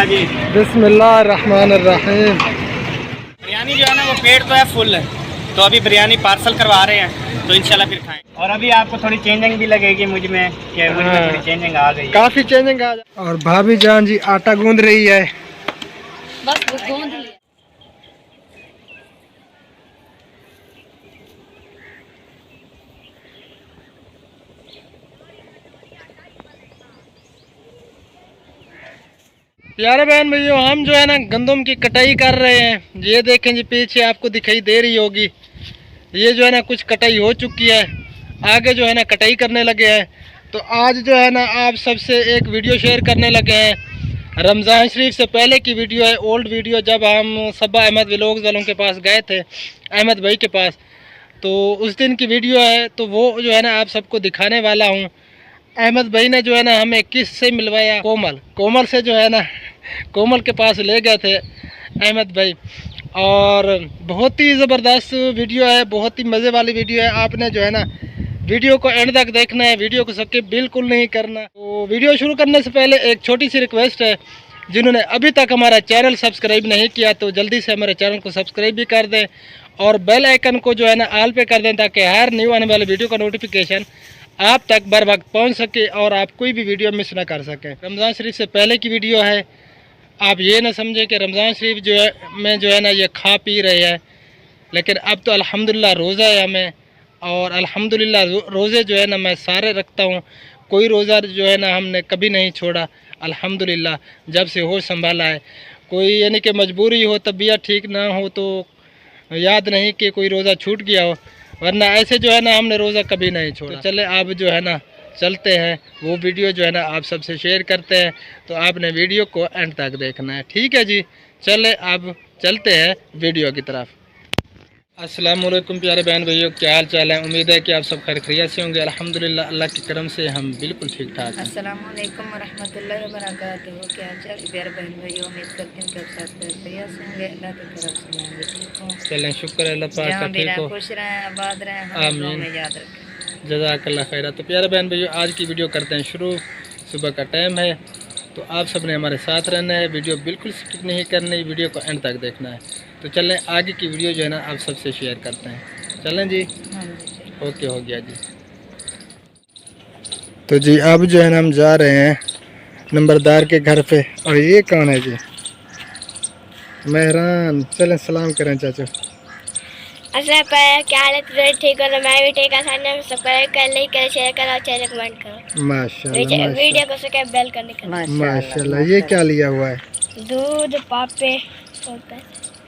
जी। बिस्मिल्लाहिर्रहमानिर्रहीम। बिरयानी जो है ना वो पेट तो है फुल है, तो अभी बिरयानी पार्सल करवा रहे हैं, तो इंशाल्लाह फिर खाएं। और अभी आपको थोड़ी चेंजिंग भी लगेगी मुझ में, कि मुझ में थोड़ी चेंजिंग आ गई है। काफी चेंजिंग आ और भाभी जान जी आटा गूंद रही है। बस गूंद लिया। प्यारे बहन भैया, हम जो है ना गंदम की कटाई कर रहे हैं। ये देखें जी, पीछे आपको दिखाई दे रही होगी, ये जो है ना कुछ कटाई हो चुकी है, आगे जो है ना कटाई करने लगे हैं। तो आज जो है ना आप सबसे एक वीडियो शेयर करने लगे हैं। रमज़ान शरीफ से पहले की वीडियो है, ओल्ड वीडियो, जब हम सबा अहमद व्लॉग्स वालों के पास गए थे, अहमद भाई के पास, तो उस दिन की वीडियो है। तो वो जो है ना आप सबको दिखाने वाला हूँ। अहमद भाई ने जो है ना हमें किस से मिलवाया, कोमल से जो है ना कोमल के पास ले गए थे अहमद भाई। और बहुत ही ज़बरदस्त वीडियो है, बहुत ही मज़े वाली वीडियो है। आपने जो है ना वीडियो को एंड तक देखना है, वीडियो को स्किप बिल्कुल नहीं करना। तो वीडियो शुरू करने से पहले एक छोटी सी रिक्वेस्ट है, जिन्होंने अभी तक हमारा चैनल सब्सक्राइब नहीं किया तो जल्दी से हमारे चैनल को सब्सक्राइब भी कर दें और बेल आइकन को जो है ना ऑल पे कर दें, ताकि हर न्यू आने वाले वीडियो का नोटिफिकेशन आप तक बर वक्त पहुँच सके और आप कोई भी वीडियो मिस ना कर सकें। रमज़ान शरीफ से पहले की वीडियो है, आप ये ना समझें कि रमज़ान शरीफ जो है में जो है ना ये खा पी रहे हैं, लेकिन अब तो अल्हम्दुलिल्लाह रोज़ा है हमें, और अल्हम्दुलिल्लाह रोज़े जो है ना मैं सारे रखता हूँ। कोई रोज़ा जो है ना हमने कभी नहीं छोड़ा अल्हम्दुलिल्लाह, जब से होश संभाला है। कोई यानी कि मजबूरी हो, तबीयत ठीक ना हो तो याद नहीं कि कोई रोज़ा छूट गया हो, वरना ऐसे जो है ना हमने रोज़ा कभी नहीं छोड़ा। तो चले आप जो है ना चलते हैं, वो वीडियो जो है ना आप सबसे शेयर करते हैं, तो आपने वीडियो को एंड तक देखना है, ठीक है जी। चले अब चलते हैं वीडियो की तरफ। अस्सलाम वालेकुम प्यारे बहन भैया, क्या हाल चाल है? उम्मीद है कि आप सब खैर खैरियत से होंगे। अल्हम्दुलिल्लाह, अल्लाह के करम से हम बिल्कुल ठीक ठाक हैं। अस्सलाम वालेकुम वरहमतुल्लाहि वबरकातुहू। क्या हाल चाल प्यारे बहन भैया, उम्मीद करती हूँ कि आप सब खैर खैरियत से होंगे। अल्लाह की तरफ से मैं भी ठीक हूँ। चलें, शुक्र है अल्लाह पाक का, ठीक हो, खुश रहें, आबाद रहें, आमीन, में याद रखें, जज़ाकल्लाह खैरा। तो प्यारे बहन भैया, आज की वीडियो करते हैं शुरू। सुबह का टाइम है, तो आप सब ने हमारे साथ रहना है, वीडियो बिल्कुल स्किप नहीं करनी, वीडियो को एंड तक देखना है। तो चलें आगे की वीडियो जो है ना आप सबसे शेयर करते हैं। चलें जी, ओके, हो गया जी। तो जी अब जो है ना हम जा रहे हैं नंबरदार के घर पे। और ये कौन है जी? मेहरान। चलें सलाम करें चाचू। अच्छा क्या हालत है? ठीक हो? मैं भी ठीक है। सब्सक्राइब कर लाइक कर शेयर करो और चैनल कमेंट करो। माशाल्लाह, वीडियो को सब्सक्राइब बेल करने का। माशाल्लाह। ये क्या लिया हुआ है? दूध पापे।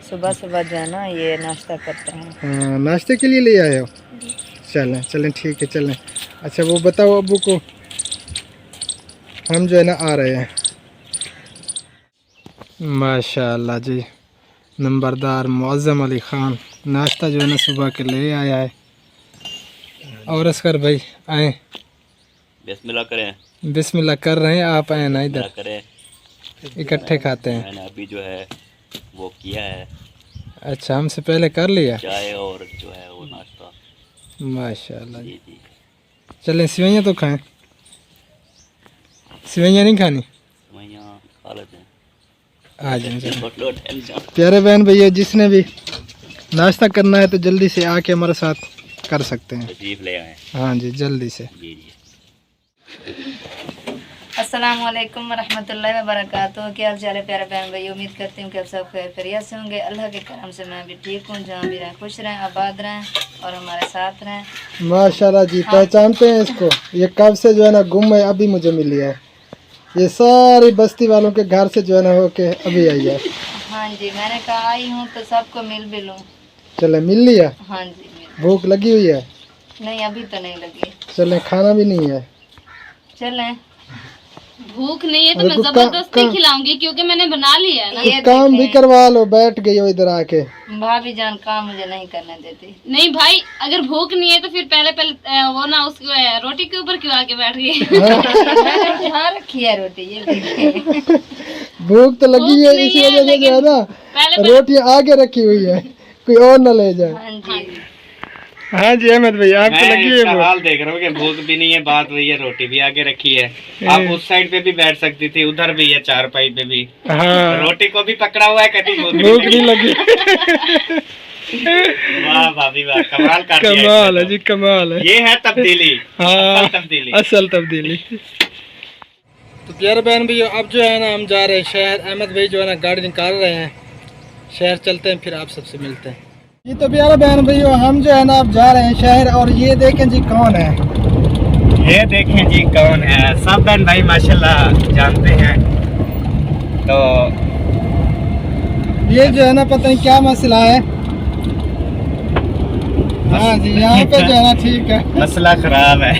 सुबह सुबह जो है ना ये नाश्ता करते हैं। हाँ, नाश्ते के लिए ले आए हो? चलें चलें, ठीक है, चलें। अच्छा वो बताओ अब्बू को, हम जो है ना आ रहे हैं। माशाल्लाह जी, नंबरदार मुअज़्ज़म अली ख़ान नाश्ता जो है ना सुबह के ले आया है। और असकर भाई आए, बिस्मिल्लाह करें। बिस्मिल्लाह कर रहे हैं, आप आए ना इधर, करें, इकट्ठे खाते हैं। मैंने अभी जो है वो किया है। अच्छा, हमसे पहले कर लिया चाय और जो है वो नाश्ता। माशाल्लाह जी। जी। चलें सेवइयाँ तो खाएं। सेवइयाँ नहीं खानी? वहाँ खा लेते हैं। आ जाए प्यारे बहन भैया, जिसने भी नाश्ता करना है तो जल्दी से आके हमारे साथ कर सकते हैं। तशरीफ ले आए। हाँ जी, जल्दी से। जी जी। अस्सलाम वालेकुम वरहमतुल्लाहि वबरकातुहू। क्या हाल चाल है प्यारे बहन भाई, उम्मीद करती हूँ कि आप सब खैर खैरियत से होंगे। अल्लाह के करम से मैं भी ठीक हूँ। जहाँ भी रहें खुश रहें, आबाद रहें और हमारे साथ रहें। माशाल्लाह जी। पहचानते हैं इसको? ये कब से जो है ना गुम है, अभी मुझे मिली है। ये सारी बस्ती वालों के घर से जो है ना होके अभी आई है। हाँ जी, मैंने कहा आई हूँ तो सबको मिल भी लूँ। चले, मिल लिया? हाँ जी, भूख लगी हुई है? नहीं अभी तो नहीं लगी। चले, खाना भी नहीं है? चलें। भूख नहीं है तो मैं जबरदस्ती खिलाऊंगी, क्योंकि मैंने बना लिया है ना। ये काम भी करवा लो, बैठ गई हो इधर आके। भाभी जान काम मुझे नहीं करने देती। नहीं भाई, अगर भूख नहीं है तो फिर पहले वो ना उसको रोटी के ऊपर क्यों आके बैठ गई? मैंने यहाँ रखी है रोटी, ये भूख तो लगी है, इसी वजह से जो है ना रोटी आगे रखी हुई है, कोई और न ले जाए। हाँ जी। हाँ जी अहमद भाई आपको मैं लगी है इसका भूख? हाल देख रहा हूँ कि भूख भी नहीं है, बात वही है, रोटी भी आगे रखी है। आप उस साइड पे भी बैठ सकती थी, उधर भी है चारपाई पे भी। हाँ रोटी को भी पकड़ा हुआ है, कभी भूख भूख नहीं नहीं लगी। लगी। वाह भाभी वाह, कमाल कर दिया कमाल है इसने जी कमाल है। तो। ये है तब्दीली, हाँ असल तब्दीली। असल तब्दीली। तो प्यारे बहन भैया अब जो है ना हम जा रहे हैं शहर। अहमद भाई जो है ना गाड़ी निकाल रहे हैं, शहर चलते हैं फिर आप सबसे मिलते हैं जी। तो प्यारे बहन भैया हम जो है ना अब जा रहे हैं शहर और ये देखें जी कौन है। ये देखें जी कौन है, सब बहन भाई माशाल्लाह जानते हैं। तो ये जो है ना पता नहीं क्या मसला है। हाँ जी यहाँ पे जो है ना ठीक है, मसला खराब है।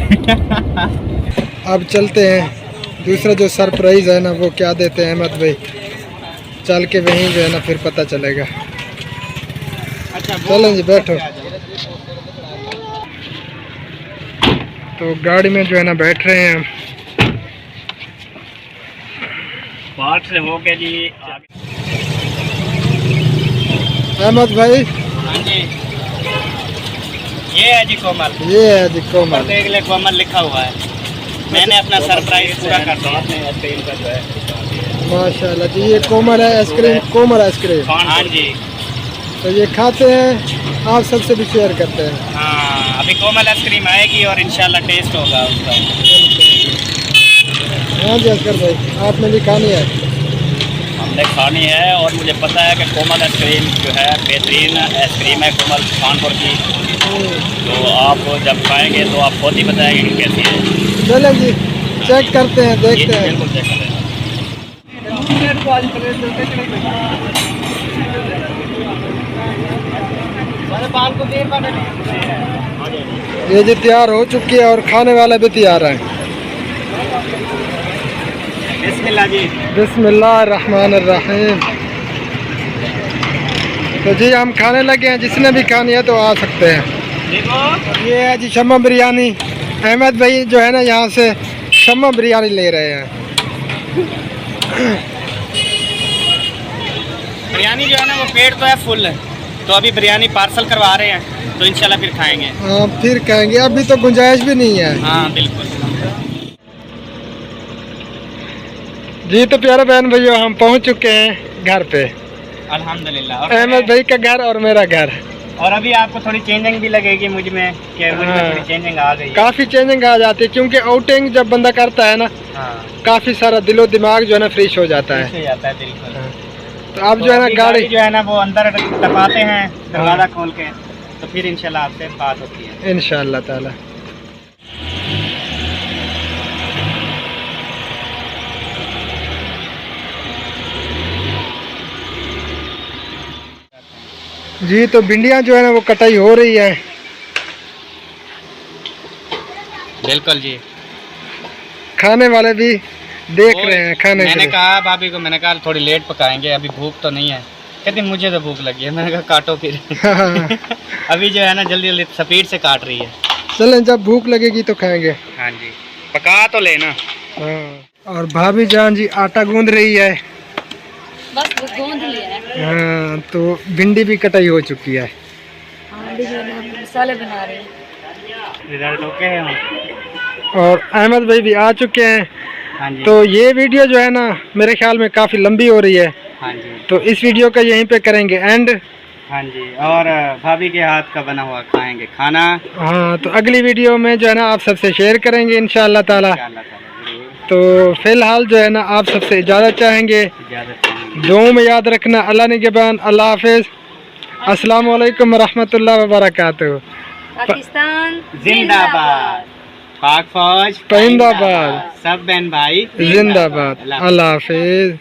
अब चलते हैं। दूसरा जो सरप्राइज है ना वो क्या देते हैं अहमद भाई, चल के वहीं जो है ना फिर पता चलेगा। अच्छा चलें जी बैठो। तो गाड़ी में जो है ना बैठ रहे हैं हम। बात से हो के जी आगे। अहमद भाई हाँ जी, ये है जी कोमल। ये है जी ऊपर कोमल। देख ले कोमल लिखा हुआ है। मैंने अपना सरप्राइज पूरा कर दिया। माशाल्लाह जी ये कोमल है आइसक्रीम, कोमल आइसक्रीम। हाँ जी तो ये खाते हैं, आप सबसे भी शेयर करते हैं। हाँ, अभी कोमल आइसक्रीम आएगी और इंशाल्लाह टेस्ट होगा उसका। हाँ जी असगर भाई आपने भी खानी है? हमने खानी है और मुझे पता है कि कोमल आइसक्रीम जो है बेहतरीन आइसक्रीम है कोमल कानपुर की। तो आप जब खाएंगे तो आप खुद ही बताएंगे कि कैसी है। चलें जी चेक करते हैं, ये देखते हैं। बिल्कुल चेक करें। ये जी तैयार हो चुकी है और खाने वाले भी तैयार हैं। बिस्मिल्लाह जी। बिस्मिल्लाहिर्रहमानिर्रहीम। तो जी हम खाने लगे हैं, जिसने भी खानी है तो आ सकते हैं। देखो ये है जी शम्मा बिरयानी। अहमद भाई जो है ना यहाँ से शम्मा बिरयानी ले रहे हैं। बिरयानी जो है ना वो पेट तो है फुल है, तो अभी बिरयानी पार्सल करवा रहे हैं, तो इंशाल्लाह फिर खाएंगे। हाँ फिर खाएंगे, अभी तो गुंजाइश भी नहीं है। हाँ बिल्कुल। जी तो प्यारे बहन भैया हम पहुँच चुके हैं घर पे। अल्हम्दुलिल्लाह। और अहमद भाई का घर और मेरा घर। और अभी आपको थोड़ी चेंजिंग भी लगेगी मुझ में, कि मुझ में हाँ। थोड़ी चेंजिंग आ गई है। काफ़ी चेंजिंग आ जाती है क्योंकि आउटिंग जब बंदा करता है ना हाँ काफ़ी सारा दिलो दिमाग जो है ना फ्रेश हो जाता है। हो जाता है बिल्कुल। तो अब जो है ना अभी गाड़ी जो है ना वो अंदर टपाते हैं दरवाज़ा खोल के, तो फिर इंशाल्लाह आपसे बात होती है। इंशाअल्लाह ताला। जी तो भिंडियाँ जो है ना वो कटाई हो रही है। बिल्कुल जी। खाने वाले भी देख वो रहे हैं खाने के मैंने लिए। कहा भाभी को, मैंने कहा थोड़ी लेट पकाएंगे, अभी भूख तो नहीं है। कहती मुझे तो भूख लगी है। मैंने कहा काटो फिर। हाँ। अभी जो है ना जल्दी जल्दी स्पीड से काट रही है। चलें जब भूख लगेगी तो खाएंगे। हाँ जी, पका तो लेना। हाँ और भाभी जान जी आटा गूंद रही है। बस गूंद लिया है। हाँ तो भिंडी भी कटाई हो चुकी है। मसाले बना रहे हैं। रिजल्ट ओके है। और अहमद भाई भी आ चुके हैं। हाँ जी। तो ये वीडियो जो है ना मेरे ख्याल में काफ़ी लंबी हो रही है, हाँ जी। तो इस वीडियो का यहीं पे करेंगे एंड। हाँ जी, और भाभी के हाथ का बना हुआ खाएंगे खाना हाँ तो अगली वीडियो में जो है ना आप सबसे शेयर करेंगे इंशाअल्लाह ताला। इंशाअल्लाह ताला जरूर। तो फिलहाल जो है ना आप सबसे इजाज़त चाहेंगे। इजाज़त चाहेंगे। दुआ में याद रखना। अल्लाह निगहबान। अल्लाह हाफिज़। अस्सलामु अलैकुम रहमतुल्लाहि व बरकातुहू। पाकिस्तान जिंदाबाद। पाक फौज जिंदाबाद। सब बहन भाई जिंदाबाद। अल्लाह हाफिज़।